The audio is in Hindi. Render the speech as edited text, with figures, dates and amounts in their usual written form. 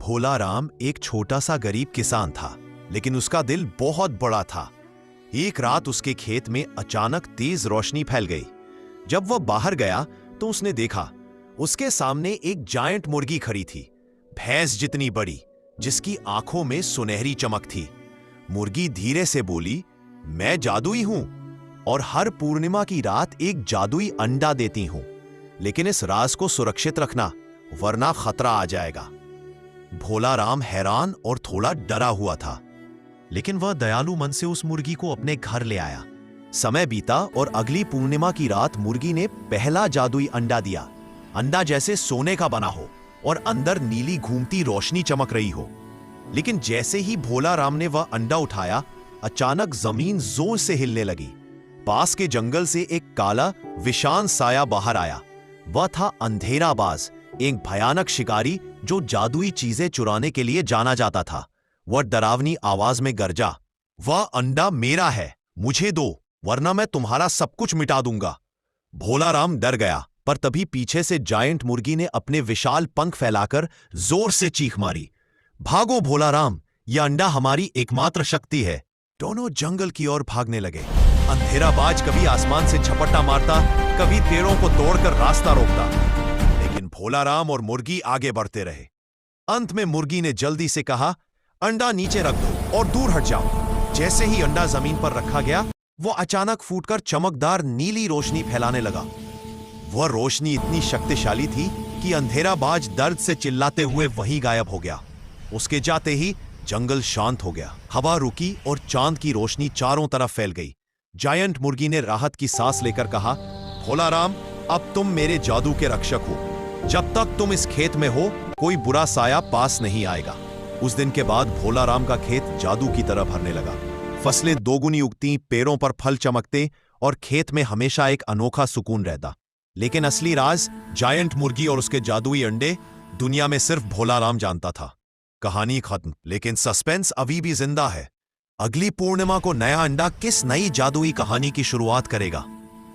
भोला राम एक छोटा सा गरीब किसान था, लेकिन उसका दिल बहुत बड़ा था। एक रात उसके खेत में अचानक तेज रोशनी फैल गई। जब वह बाहर गया तो उसने देखा उसके सामने एक जायंट मुर्गी खड़ी थी, भैंस जितनी बड़ी, जिसकी आंखों में सुनहरी चमक थी। मुर्गी धीरे से बोली, मैं जादुई हूं और हर पूर्णिमा की रात एक जादुई अंडा देती हूं, लेकिन इस राज को सुरक्षित रखना, वरना खतरा आ जाएगा। भोला राम हैरान और थोड़ा डरा हुआ था, लेकिन वह दयालु मन से उस मुर्गी को अपने घर ले आया। समय बीता और अगली पूर्णिमा की रात मुर्गी ने पहला जादुई अंडा दिया। अंडा जैसे सोने का बना हो और अंदर नीली घूमती रोशनी चमक रही हो। लेकिन जैसे ही भोला राम ने वह अंडा उठाया, अचानक जमीन जोर से हिलने लगी। पास के जंगल से एक काला विशाल साया बाहर आया। वह था अंधेराबाज, एक भयानक शिकारी जो जादुई चीजें चुराने के लिए जाना जाता था। वह डरावनी आवाज में गरजा, वह अंडा मेरा है, मुझे दो, वरना मैं तुम्हारा सब कुछ मिटा दूंगा। भोला राम डर गया, पर तभी पीछे से जायंट मुर्गी ने अपने विशाल पंख फैलाकर जोर से चीख मारी, भागो भोला राम, यह अंडा हमारी एकमात्र शक्ति है। दोनों जंगल की ओर भागने लगे। अंधेराबाज कभी आसमान से झपट्टा मारता, कभी पेड़ों को तोड़कर रास्ता रोकता, लेकिन भोला राम और मुर्गी आगे बढ़ते रहे। अंत में मुर्गी ने जल्दी से कहा, अंडा नीचे रख दो और दूर हट जाओ। जैसे ही अंडा जमीन पर रखा गया, वो अचानक फूटकर चमकदार नीली रोशनी फैलाने लगा। वह रोशनी इतनी शक्तिशाली थी कि अंधेराबाज दर्द से चिल्लाते हुए वहीं गायब हो गया। उसके जाते ही जंगल शांत हो गया, हवा रुकी और चांद की रोशनी चारों तरफ फैल गई। जायंट मुर्गी ने राहत की सांस लेकर कहा, भोला राम, अब तुम मेरे जादू के रक्षक हो। जब तक तुम इस खेत में हो, कोई बुरा साया पास नहीं आएगा। उस दिन के बाद भोला राम का खेत जादू की तरह भरने लगा। फसलें दोगुनी उगती, पेड़ों पर फल चमकते और खेत में हमेशा एक अनोखा सुकून रहता। लेकिन असली राज, जायंट मुर्गी और उसके जादुई अंडे, दुनिया में सिर्फ भोला राम जानता था। कहानी खत्म, लेकिन सस्पेंस अभी भी जिंदा है। अगली पूर्णिमा को नया अंडा किस नई जादुई कहानी की शुरुआत करेगा?